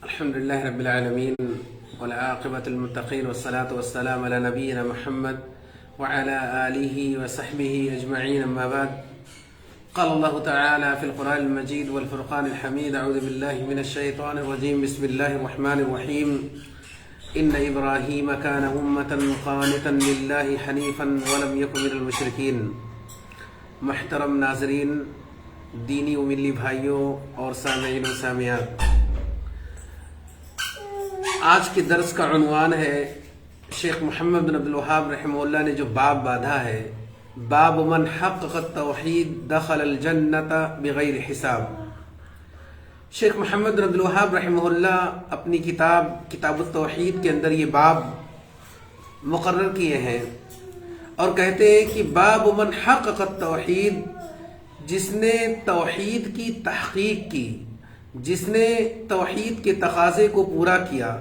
الحمد لله رب العالمين والعاقبة للمتقين والصلاة والسلام على نبينا محمد وعلى آله وصحبه أجمعين، أما بعد. قال الله تعالى في القرآن المجيد والفرقان الحميد: أعوذ بالله من الشيطان الرجيم، بسم الله الرحمن الرحيم. إن إبراهيم كان أمة قانتا لله حنيفا ولم يكن من المشركين. محترم ناظرین، دینی و ملی بھائیوں اور سامعین و سامعات، آج کے درس کا عنوان ہے شیخ محمد بن عبد الوہاب رحمہ اللہ نے جو باب باندھا ہے، باب من حقق التوحید دخل الجنت بغیر حساب. شیخ محمد بن عبد الوہاب رحمہ اللہ اپنی کتاب التوحید کے اندر یہ باب مقرر کیے ہیں اور کہتے ہیں کہ باب من حقق التوحید، جس نے توحید کی تحقیق کی، جس نے توحید کے تقاضے کو پورا کیا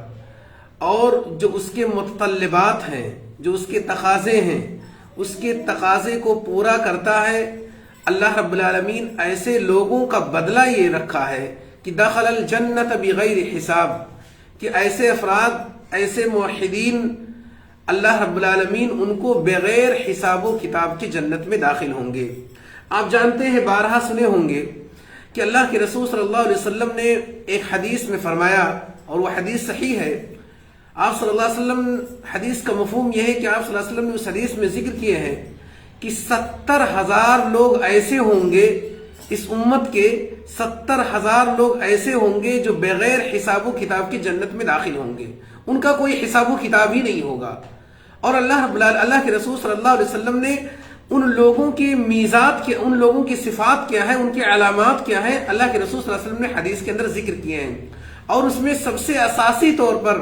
اور جو اس کے متطلبات ہیں، جو اس کے تقاضے ہیں، اس کے تقاضے کو پورا کرتا ہے. اللہ رب العالمین ایسے لوگوں کا بدلہ یہ رکھا ہے کہ دخل الجنت بغیر حساب، کہ ایسے افراد، ایسے موحدین، اللہ رب العالمین ان کو بغیر حساب و کتاب کی جنت میں داخل ہوں گے. آپ جانتے ہیں، بارہا سنے ہوں گے کہ اللہ کے رسول صلی اللہ علیہ وسلم نے ایک حدیث میں فرمایا، اور وہ حدیث صحیح ہے. آپ صلی اللہ علیہ وسلم، حدیث کا مفہوم یہ ہے کہ آپ صلی اللہ علیہ وسلم نے اس حدیث میں ذکر کیے ہیں کہ 70,000 لوگ ایسے ہوں گے، اس امت کے 70,000 لوگ ایسے ہوں گے جو بغیر حساب و کتاب کی جنت میں داخل ہوں گے. ان کا کوئی حساب و کتاب ہی نہیں ہوگا. اور اللہ کے رسول صلی اللہ علیہ وسلم نے ان لوگوں کی میزات کے، ان لوگوں کی صفات کیا ہے، ان کی علامات کیا ہے، اللہ کے رسول صلی اللہ علیہ وسلم نے حدیث کے اندر ذکر کیے ہیں. اور اس میں سب سے اساسی طور پر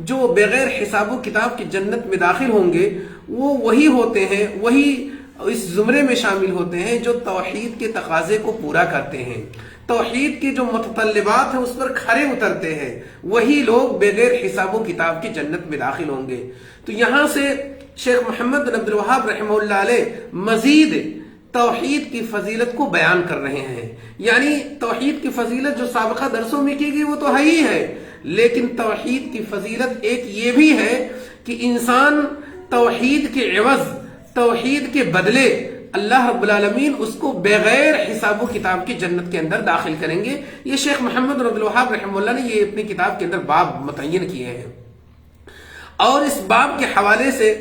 جو بغیر حساب و کتاب کی جنت میں داخل ہوں گے، وہ وہی ہوتے ہیں، وہی اس زمرے میں شامل ہوتے ہیں جو توحید کے تقاضے کو پورا کرتے ہیں، توحید کے جو متطلبات ہیں اس پر کھرے اترتے ہیں. وہی لوگ بغیر حساب و کتاب کی جنت میں داخل ہوں گے. تو یہاں سے شیخ محمد بن عبد الوہاب رحمہ اللہ علیہ مزید توحید کی فضیلت کو بیان کر رہے ہیں. یعنی توحید کی فضیلت جو سابقہ درسوں میں کی گئی وہ تو ہے ہی ہے، لیکن توحید کی فضیلت ایک یہ بھی ہے کہ انسان توحید کے عوض، توحید کے بدلے اللہ رب العالمین اس کو بغیر حساب و کتاب کی جنت کے اندر داخل کریں گے. یہ شیخ محمد بن عبد الوہاب رحمہ اللہ نے یہ اپنی کتاب کے اندر باب متعین کیے ہیں. اور اس باب کے حوالے سے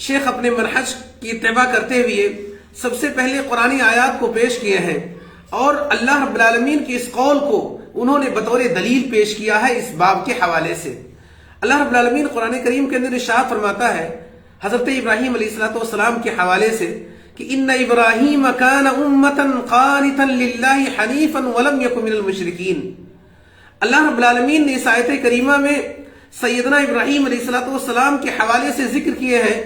شیخ اپنے منہج کی اتباع کرتے ہوئے سب سے پہلے قرآنی آیات کو پیش کیے ہیں، اور اللہ رب العالمین کی اس قول کو انہوں نے بطور دلیل پیش کیا ہے اس باب کے حوالے سے. اللہ رب العالمین قرآن کریم کے اندر ارشاد فرماتا ہے حضرت ابراہیم علیہ السلام کے حوالے سے کہ ان ابراہیم کان امتا قانتا للہ حنیفا ولم یکن من المشرکین. اللہ رب العالمین نے اس آیت کریمہ میں سیدنا ابراہیم علیہ السلام کے حوالے سے ذکر کیے ہیں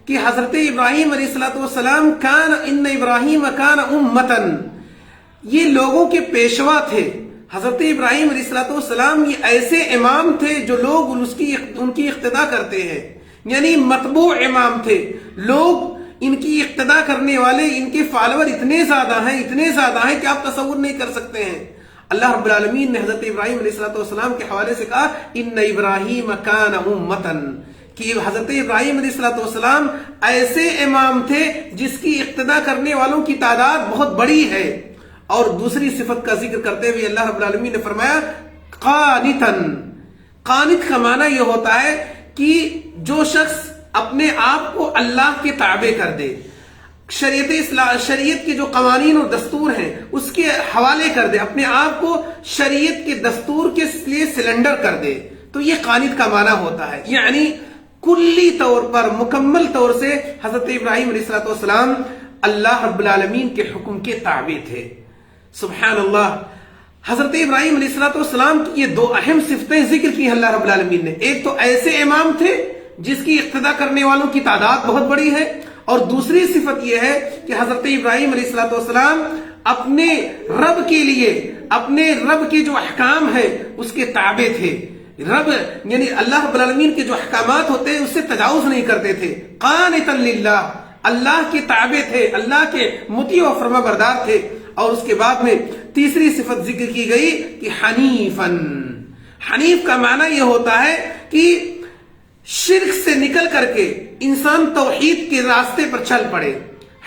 کہ حضرت ابراہیم علیہ السلام ان ابراہیم کان امتا، یہ لوگوں کے پیشوا تھے. حضرت ابراہیم علیہ السلام یہ ایسے امام تھے جو لوگ ان کی اقتداء کرتے ہیں، یعنی متبوع امام تھے. لوگ ان کی اقتداء کرنے والے، ان کے فالوور اتنے زیادہ ہیں کہ آپ تصور نہیں کر سکتے ہیں. اللہ رب العالمین نے حضرت ابراہیم علیہ السلام کے حوالے سے کہا ان ابراہیم کان امتن، کہ حضرت ابراہیم علیہ السلام ایسے امام تھے جس کی اقتداء کرنے والوں کی تعداد بہت بڑی ہے. اور دوسری صفت کا ذکر کرتے ہوئے اللہ رب العالمین نے فرمایا قانتن. قانت کا معنی یہ ہوتا ہے کہ جو شخص اپنے آپ کو اللہ کے تابع کر دے، شریعت کے جو قوانین اور دستور ہیں اس کے حوالے کر دے، اپنے آپ کو شریعت کے دستور کے لیے سلنڈر کر دے، تو یہ قانت کا معنی ہوتا ہے. یعنی کلی طور پر، مکمل طور سے حضرت ابراہیم علیہ السلام اللہ رب العالمین کے حکم کے تابع تھے. سبحان اللہ. حضرت ابراہیم علیہ السلام کی یہ دو اہم صفتیں ذکر کی اللہ رب العالمین نے. ایک تو ایسے امام تھے جس کی اقتداء کرنے والوں کی تعداد بہت بڑی ہے، اور دوسری صفت یہ ہے کہ حضرت ابراہیم علیہ السلام اپنے رب کے لیے، اپنے رب کے جو احکام ہیں اس کے تابع تھے. رب یعنی اللہ رب العالمین کے جو احکامات ہوتے ہیں اس سے تجاوز نہیں کرتے تھے. قانتا للہ، اللہ کے تابع تھے، اللہ کے مطیع و فرما بردار تھے. اور اس کے بعد میں تیسری صفت ذکر کی گئی کہ حنیفن. حنیف کا معنی یہ ہوتا ہے کہ شرک سے نکل کر کے انسان توحید کے راستے پر چل پڑے.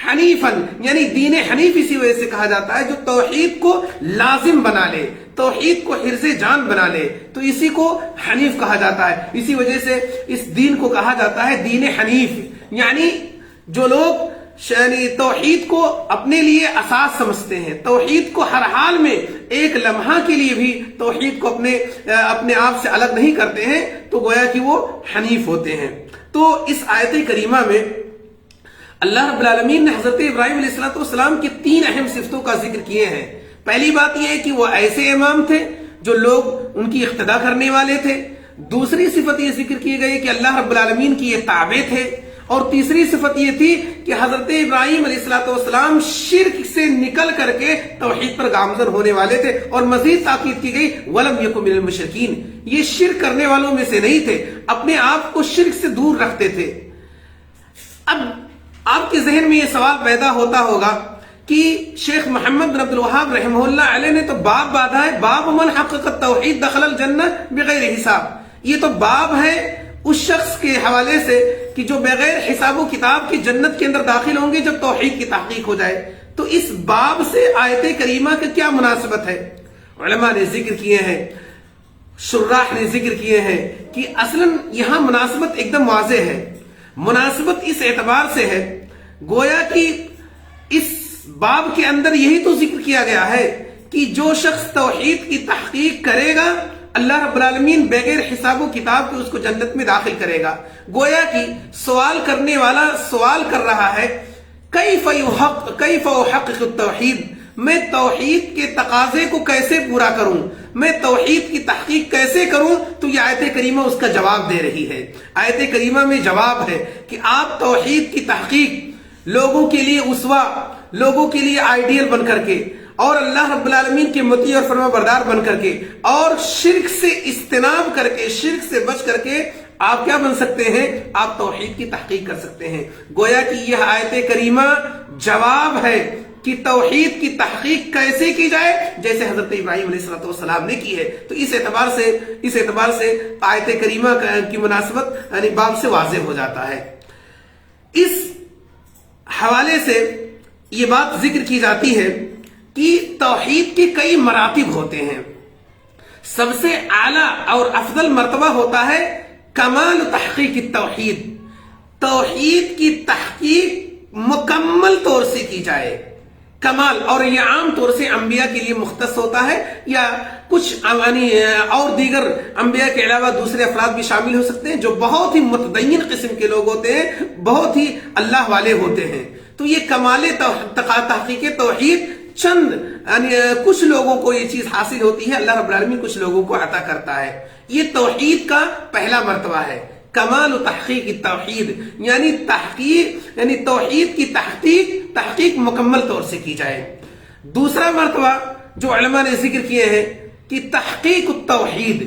حنیفن یعنی دین حنیف اسی وجہ سے کہا جاتا ہے جو توحید کو لازم بنا لے, توحید کو حرز جان بنا لے, تو اسی کو حنیف کہا جاتا ہے. اسی وجہ سے اس دین کو کہا جاتا ہے دین حنیف. یعنی جو لوگ توحید کو اپنے لیے اساس سمجھتے ہیں, توحید کو ہر حال میں ایک لمحہ کے لیے بھی توحید کو اپنے آپ سے الگ نہیں کرتے ہیں, تو گویا کہ وہ حنیف ہوتے ہیں. تو اس آیت کریمہ میں اللہ رب العالمین نے حضرت ابراہیم علیہ السلام کی 3 اہم صفتوں کا ذکر کیے ہیں. پہلی بات یہ ہے کہ وہ ایسے امام تھے جو لوگ ان کی اقتدا کرنے والے تھے. دوسری صفت یہ ذکر کی گئی کہ اللہ رب العالمین کی یہ تابع تھے. اور تیسری صفت یہ تھی کہ حضرت ابراہیم علیہ السلام شرک سے نکل کر کے توحید پر گامزن ہونے والے تھے. اور مزید تاکید کی گئی وَلَمْ يَكُنْ مِنَ الْمُشْرِكِينَ, یہ شرک کرنے والوں میں سے نہیں تھے, اپنے آپ کو شرک سے دور رکھتے تھے. اب آپ کے ذہن میں یہ سوال پیدا ہوتا ہوگا کہ شیخ محمد بن عبد الوہاب رحمہ اللہ علیہ نے تو باب باندھا ہے, باب من حقق التوحید دخل الجنہ بغیر حساب. یہ تو باب ہے اس شخص کے حوالے سے کہ جو بغیر حساب و کتاب کی جنت کے اندر داخل ہوں گے جب توحید کی تحقیق ہو جائے. تو اس باب سے آیت کریمہ کی کیا مناسبت ہے؟ علماء نے ذکر کیے ہیں, شراح نے ذکر کیے ہیں کہ اصلاً یہاں مناسبت ایک دم واضح ہے. مناسبت اس اعتبار سے ہے گویا کہ اس باب کے اندر یہی تو ذکر کیا گیا ہے کہ جو شخص توحید کی تحقیق کرے گا اللہ رب العالمین بغیر حساب و کتاب کے اس کو جنت میں داخل کرے گا. گویا کہ سوال کرنے والا سوال کر رہا ہے کیف احقق التوحید, میں توحید کے تقاضے کو کیسے پورا کروں, میں توحید کی تحقیق کیسے کروں. تو یہ آیت کریمہ اس کا جواب دے رہی ہے. آیت کریمہ میں جواب ہے کہ آپ توحید کی تحقیق لوگوں کے لیے اسوہ, لوگوں کے لیے آئیڈیل بن کر کے, اور اللہ رب العالمین کے مطیع اور فرما بردار بن کر کے, اور شرک سے اجتناب کر کے, شرک سے بچ کر کے آپ کیا بن سکتے ہیں؟ آپ توحید کی تحقیق کر سکتے ہیں. گویا کہ یہ آیت کریمہ جواب ہے کہ توحید کی تحقیق کیسے کی جائے, جیسے حضرت ابراہیم علیہ السلام نے کی ہے. تو اس اعتبار سے آیت کریمہ کی مناسبت یعنی باب سے واضح ہو جاتا ہے. اس حوالے سے یہ بات ذکر کی جاتی ہے کہ توحید کے کئی مراتب ہوتے ہیں. سب سے اعلیٰ اور افضل مرتبہ ہوتا ہے کمال تحقیق التوحید, توحید کی تحقیق مکمل طور سے کی جائے. کمال, اور یہ عام طور سے انبیاء کے لیے مختص ہوتا ہے, یا کچھ اور دیگر انبیاء کے علاوہ دوسرے افراد بھی شامل ہو سکتے ہیں جو بہت ہی متدین قسم کے لوگ ہوتے ہیں, بہت ہی اللہ والے ہوتے ہیں. تو یہ کمال تحقیق توحید چند کچھ لوگوں کو یہ چیز حاصل ہوتی ہے, اللہ رب العالمین کچھ لوگوں کو عطا کرتا ہے. یہ توحید کا پہلا مرتبہ ہے, کمال و تحقیق توحید, یعنی توحید کی تحقیق مکمل طور سے کی جائے. دوسرا مرتبہ جو علماء نے ذکر کیے ہیں کہ تحقیق التوحید,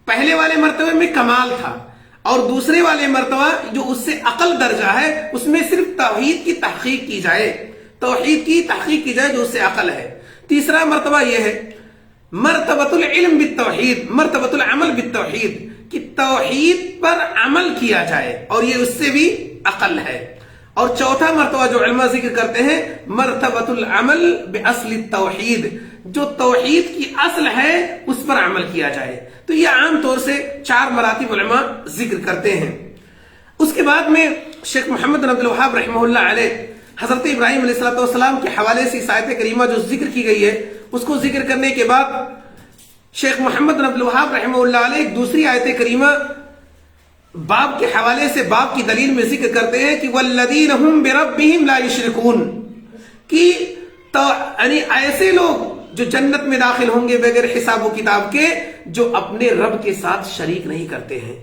پہلے والے مرتبے میں کمال تھا, اور دوسرے والے مرتبہ جو اس سے اقل درجہ ہے اس میں صرف توحید کی تحقیق کی جائے, توحید کی تحقیق کی جائے جو اس سے اقل ہے. تیسرا مرتبہ یہ ہے مرتبۃ العلم بالتوحید, مرتبۃ العمل بالتوحید, کہ توحید پر عمل کیا جائے, اور یہ اس سے بھی اقل ہے. اور چوتھا مرتبہ جو علماء ذکر کرتے ہیں مرتبۃ العمل باصل التوحید, جو توحید کی اصل ہے اس پر عمل کیا جائے. تو یہ عام طور سے 4 مراتب علماء ذکر کرتے ہیں. اس کے بعد میں شیخ محمد بن عبد الوہاب رحمہ اللہ علیہ حضرت ابراہیم علیہ السلام کے حوالے سے اس آیت کریمہ جو ذکر کی گئی ہے اس کو ذکر کرنے کے بعد شیخ محمد بن عبد الوہاب رحمہ اللہ علیہ ایک دوسری آیت کریمہ باب کے حوالے سے باب کی دلیل میں ذکر کرتے ہیں کہ والذین هم بربهم لا یشرکون, کہ یعنی ایسے لوگ جو جنت میں داخل ہوں گے بغیر حساب و کتاب کے, جو اپنے رب کے ساتھ شریک نہیں کرتے ہیں.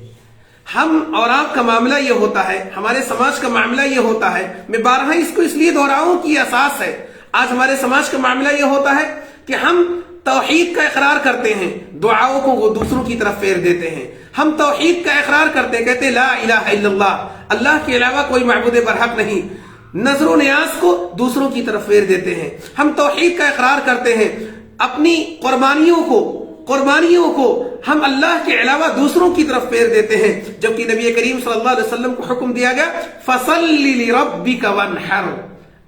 ہم اور آپ کا معاملہ یہ ہوتا ہے, ہمارے سماج کا معاملہ یہ ہوتا ہے, میں بارہا اس کو اس لیے دہراؤں کہ یہ اساس ہے. آج ہمارے سماج کا معاملہ یہ ہوتا ہے کہ ہم توحید کا اقرار کرتے ہیں, دعاؤں کو وہ دوسروں کی طرف پھیر دیتے ہیں. ہم توحید کا اقرار کرتے ہیں, کہتے ہیں لا الہ الا اللہ, اللہ کے علاوہ کوئی معبود برحق نہیں, نظر و نیاز کو دوسروں کی طرف پھیر دیتے ہیں. ہم توحید کا اقرار کرتے ہیں, اپنی قربانیوں کو قربانیوں کو ہم اللہ کے علاوہ دوسروں کی طرف پھیر دیتے ہیں، جبکہ نبی کریم صلی اللہ علیہ وسلم کو حکم دیا گیا فَصَلِّ لِرَبِّكَ وَانْحَرْ،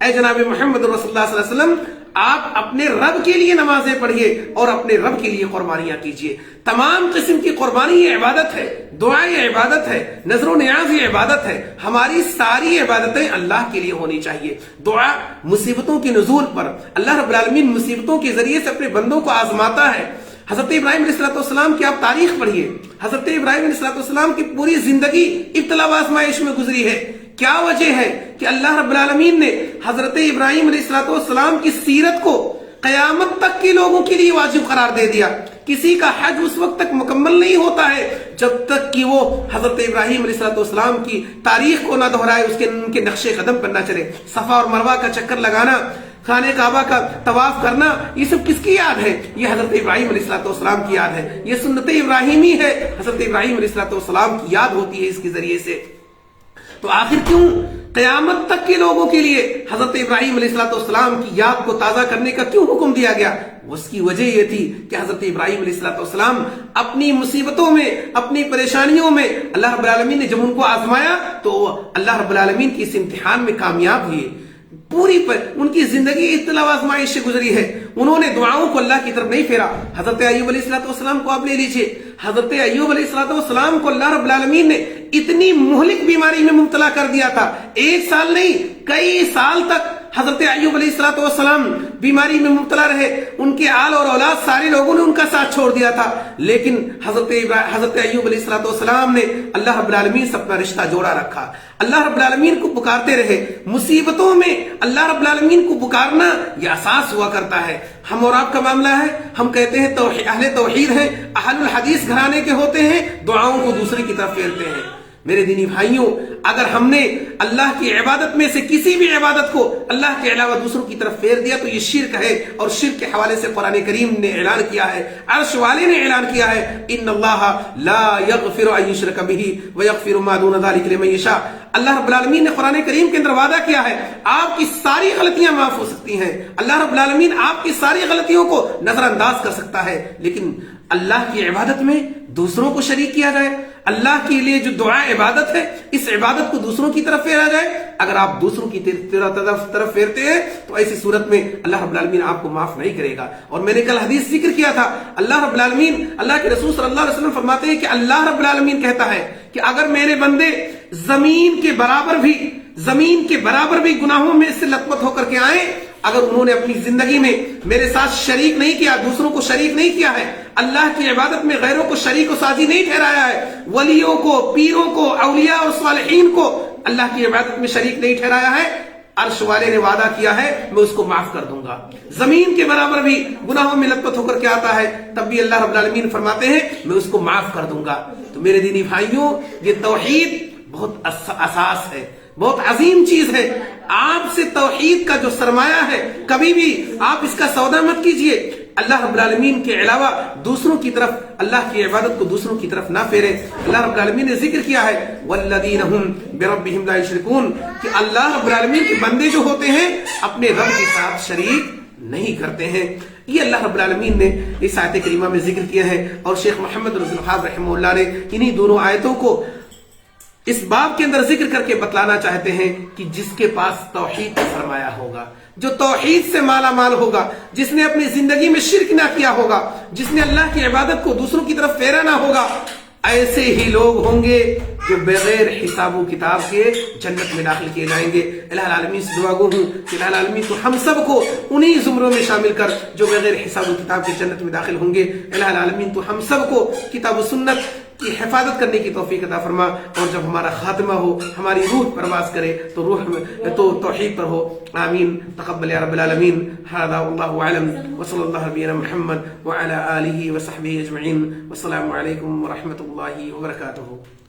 اے جناب محمد رسول اللہ صلی اللہ علیہ وسلم آپ اپنے رب کے لیے نمازیں پڑھیے اور اپنے رب کے لیے قربانیاں کیجیے۔ تمام قسم کی قربانی یہ عبادت ہے، دعا یہ عبادت ہے، نذر و نیاز یہ عبادت ہے۔ ہماری ساری عبادتیں اللہ کے لیے ہونی چاہیے۔ دعا مصیبتوں کے نزول پر اللہ رب العالمین مصیبتوں کے ذریعے سے اپنے بندوں کو آزماتا ہے۔ حضرت ابراہیم علیہ السلام کی آپ تاریخ پڑھیے، حضرت ابراہیم علیہ السلام کی پوری زندگی ابتلا و آزمائش میں گزری ہے۔ کیا وجہ ہے کہ اللہ رب العالمین نے حضرت ابراہیم علیہ السلام کی سیرت کو قیامت تک کے لوگوں کے لیے واجب قرار دے دیا؟ کسی کا حج اس وقت تک مکمل نہیں ہوتا ہے جب تک کہ وہ حضرت ابراہیم علیہ السلام کی تاریخ کو نہ دہرائے، ان کے نقش قدم پر نہ چلے۔ صفا اور مروہ کا چکر لگانا، خانہ کعبہ کا طواف کرنا، یہ سب کس کی یاد ہے؟ یہ حضرت ابراہیم علیہ السلام کی یاد ہے۔ یہ سنت ابراہیمی ہے، حضرت ابراہیم علیہ السلام کی یاد ہوتی ہے اس کے ذریعے سے۔ تو آخر کیوں قیامت تک کے لوگوں کے لیے حضرت ابراہیم علیہ السلام کی یاد کو تازہ کرنے کا کیوں حکم دیا گیا؟ اس کی وجہ یہ تھی کہ حضرت ابراہیم علیہ السلام اپنی مصیبتوں میں، اپنی پریشانیوں میں اللہ رب العالمین نے جب ان کو آزمایا تو اللہ رب العالمین کی اس امتحان میں کامیاب ہوئے۔ پوری پر ان کی زندگی ابتلا و آزمائش سے گزری ہے، انہوں نے دعاؤں کو اللہ کی طرف نہیں پھیرا۔ حضرت ایوب علیہ السلام کو آپ لے لیجئے، حضرت ایوب علیہ السلام کو اللہ رب العالمین نے اتنی مہلک بیماری میں مبتلا کر دیا تھا، 1 سال نہیں کئی سال تک حضرت ایوب علیہ السلام بیماری میں مبتلا رہے۔ ان کے آل اور اولاد سارے لوگوں نے ان کا ساتھ چھوڑ دیا تھا، لیکن حضرت ایوب علیہ السلام نے اللہ رب العالمین سے اپنا رشتہ جوڑا رکھا، اللہ رب العالمین کو پکارتے رہے۔ مصیبتوں میں اللہ رب العالمین کو پکارنا یہ اساس ہوا کرتا ہے۔ ہم اور آپ کا معاملہ ہے، ہم کہتے ہیں اہل توحید ہیں، اہل الحدیث گھرانے کے ہوتے ہیں، دعاؤں کو دوسرے کی طرف پھیرتے ہیں۔ میرے دینی بھائیوں، اگر ہم نے اللہ کی عبادت میں سے کسی بھی عبادت کو اللہ کے علاوہ دوسروں کی طرف پھیر دیا تو یہ شرک ہے، اور شرک کے حوالے سے قرآن کریم نے اعلان کیا ہے، عرش والے نے اعلان کیا ہے، ان اللہ لا یغفر ان یشرک بہ ویغفر ما دون ذلک لمن یشاء۔ اللہ رب العالمین نے قرآن کریم کے اندر وعدہ کیا ہے آپ کی ساری غلطیاں معاف ہو سکتی ہیں، اللہ رب العالمین آپ کی ساری غلطیوں کو نظر انداز کر سکتا ہے، لیکن اللہ کی عبادت میں دوسروں کو شریک کیا جائے، اللہ کے لیے جو دعا عبادت ہے اس عبادت کو دوسروں کی طرف پھیرا جائے، اگر آپ دوسروں کی طرف پھیرتے ہیں تو ایسی صورت میں اللہ رب العالمین آپ کو معاف نہیں کرے گا۔ اور میں نے کل حدیث ذکر کیا تھا، اللہ رب العالمین، اللہ کے رسول صلی اللہ علیہ وسلم فرماتے ہیں کہ اللہ رب العالمین کہتا ہے کہ اگر میرے بندے زمین کے برابر بھی گناہوں میں سے لت پت ہو کر کے آئیں، اگر انہوں نے اپنی زندگی میں میرے ساتھ شریک نہیں کیا، دوسروں کو شریک نہیں کیا ہے، اللہ کی عبادت میں غیروں کو شریک و ساجی نہیں ٹھہرایا ہے، ولیوں کو، پیروں کو، اولیاء اور صالحین کو اللہ کی عبادت میں شریک نہیں ٹھہرایا ہے، عرش والے نے وعدہ کیا ہے میں اس کو معاف کر دوں گا۔ زمین کے برابر بھی گناہوں میں لت پت ہو کر کے آتا ہے تب بھی اللہ رب العالمین فرماتے ہیں میں اس کو معاف کر دوں گا۔ تو میرے دینی بھائیوں، یہ توحید بہت اساس ہے، بہت عظیم چیز ہے۔ آپ سے توحید کا جو سرمایہ ہے کبھی بھی آپ اس کا سودا مت کیجئے۔ اللہ رب العالمین کے علاوہ دوسروں کی طرف، اللہ کی عبادت کو دوسروں کی طرف نہ پھیرے۔ اللہ رب العالمین نے ذکر کیا ہے والذین هم بربهم لا یشرکون، کہ اللہ رب العالمین کے بندے جو ہوتے ہیں اپنے رب کے ساتھ شریک نہیں کرتے ہیں۔ یہ اللہ رب العالمین نے اس آیت کریمہ میں ذکر کیا ہے، اور شیخ محمد بن عبد الوہاب رحمہ اللہ نے انہی دونوں آیتوں کو اس باب کے اندر ذکر کر کے بتلانا چاہتے ہیں کہ جس کے پاس توحید کا فرمایا ہوگا، جو توحید سے مالا مال ہوگا، جس نے اپنی زندگی میں شرک نہ کیا ہوگا، جس نے اللہ کی عبادت کو دوسروں کی طرف پھیرا نہ ہوگا، ایسے ہی لوگ ہوں گے جو بغیر حساب و کتاب کے جنت میں داخل کیے جائیں گے۔ الہ العالمین سے دعا گو ہوں کہ الہ العالمین تو ہم سب کو انہی زمروں میں شامل کر جو بغیر حساب و کتاب کے جنت میں داخل ہوں گے۔ الہ العالمین تو ہم سب کو کتاب و سنت کی حفاظت کرنے کی توفیق عطا فرما، اور جب ہمارا خاتمہ ہو، ہماری روح پرواز کرے تو تو توحید پر ہو۔ آمین۔ تقبل یا رب العالمین۔ ھذا واللہ اعلم، وصلی اللہ علی نبینا محمد وعلی آلہ وصحبہ اجمعین، والسلام علیکم ورحمۃ اللہ وبرکاتہ۔